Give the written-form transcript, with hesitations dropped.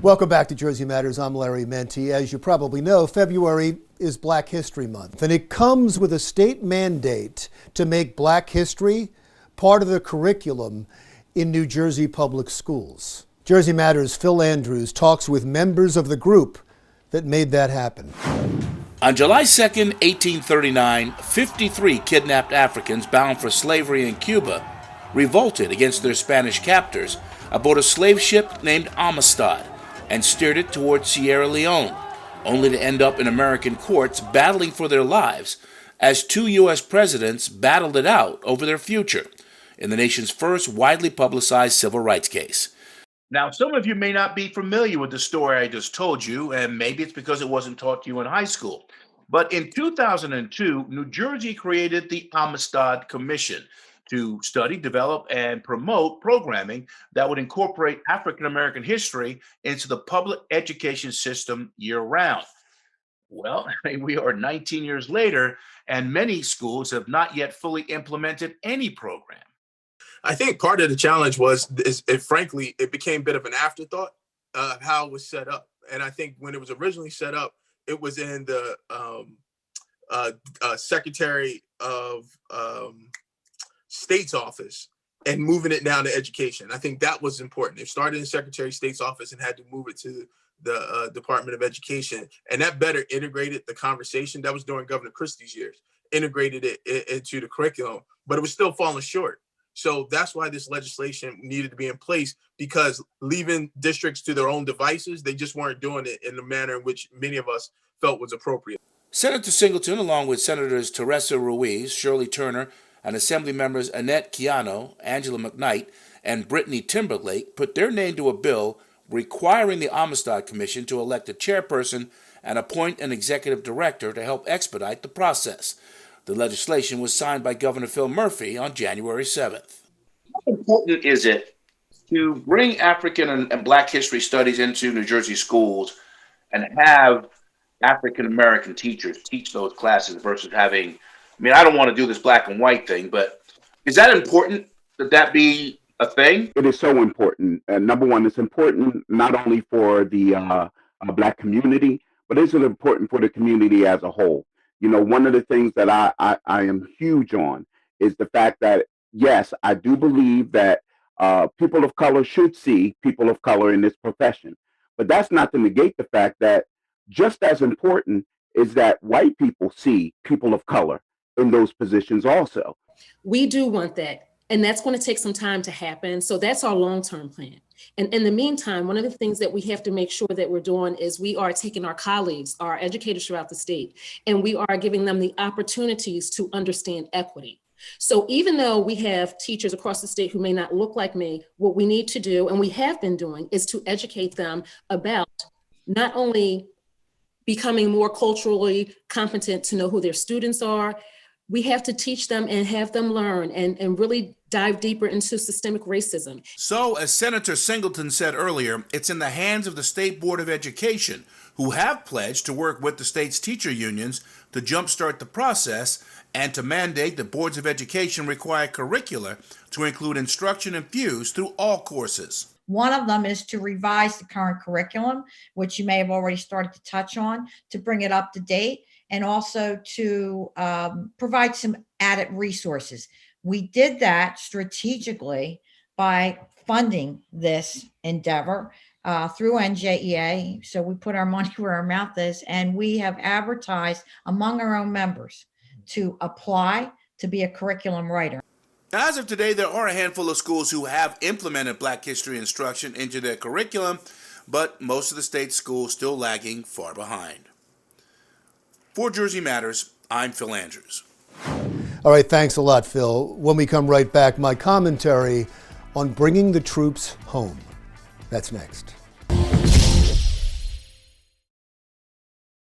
Welcome back to Jersey Matters. I'm Larry Menti. As you probably know, February is Black History Month, and it comes with a state mandate to make Black history part of the curriculum in New Jersey public schools. Jersey Matters' Phil Andrews talks with members of the group that made that happen. On July 2nd, 1839, 53 kidnapped Africans bound for slavery in Cuba revolted against their Spanish captors aboard a slave ship named Amistad and steered it towards Sierra Leone, only to end up in American courts battling for their lives as two U.S. presidents battled it out over their future in the nation's first widely publicized civil rights case. Now, some of you may not be familiar with the story I just told you, and maybe it's because it wasn't taught to you in high school. But in 2002, New Jersey created the Amistad Commission to study, develop, and promote programming that would incorporate African American history into the public education system year-round. Well, we are 19 years later, and many schools have not yet fully implemented any program. I think part of the challenge frankly, it became a bit of an afterthought of how it was set up. And I think when it was originally set up, it was in the Secretary of State's office and moving it down to education. I think that was important. It started in the Secretary of State's office and had to move it to the Department of Education. And that better integrated the conversation. That was during Governor Christie's years, integrated it into the curriculum, but it was still falling short. So that's why this legislation needed to be in place, because leaving districts to their own devices, they just weren't doing it in the manner in which many of us felt was appropriate. Senator Singleton, along with Senators Teresa Ruiz, Shirley Turner, and Assembly members Annette Keano, Angela McKnight, and Brittany Timberlake, put their name to a bill requiring the Amistad Commission to elect a chairperson and appoint an executive director to help expedite the process. The legislation was signed by Governor Phil Murphy on January 7th. How important is it to bring African and Black history studies into New Jersey schools and have African American teachers teach those classes versus having, I don't want to do this black and white thing, but is that important that that be a thing? It is so important. Number one, it's important not only for the Black community, but it's important for the community as a whole. You know, one of the things that I am huge on is the fact that, yes, I do believe that people of color should see people of color in this profession. But that's not to negate the fact that just as important is that white people see people of color in those positions also. We do want that. And that's going to take some time to happen. So that's our long-term plan. And in the meantime, one of the things that we have to make sure that we're doing is we are taking our colleagues, our educators throughout the state, and we are giving them the opportunities to understand equity. So even though we have teachers across the state who may not look like me, what we need to do, and we have been doing, is to educate them about not only becoming more culturally competent to know who their students are. We have to teach them and have them learn and really dive deeper into systemic racism. So, as Senator Singleton said earlier, it's in the hands of the State Board of Education, who have pledged to work with the state's teacher unions to jumpstart the process and to mandate that boards of education require curricula to include instruction infused through all courses. One of them is to revise the current curriculum, which you may have already started to touch on, to bring it up to date, and also to provide some added resources. We did that strategically by funding this endeavor through NJEA. So we put our money where our mouth is, and we have advertised among our own members to apply to be a curriculum writer. As of today, there are a handful of schools who have implemented Black history instruction into their curriculum, but most of the state's schools still lagging far behind. For Jersey Matters, I'm Phil Andrews. All right, thanks a lot, Phil. When we come right back, my commentary on bringing the troops home. That's next.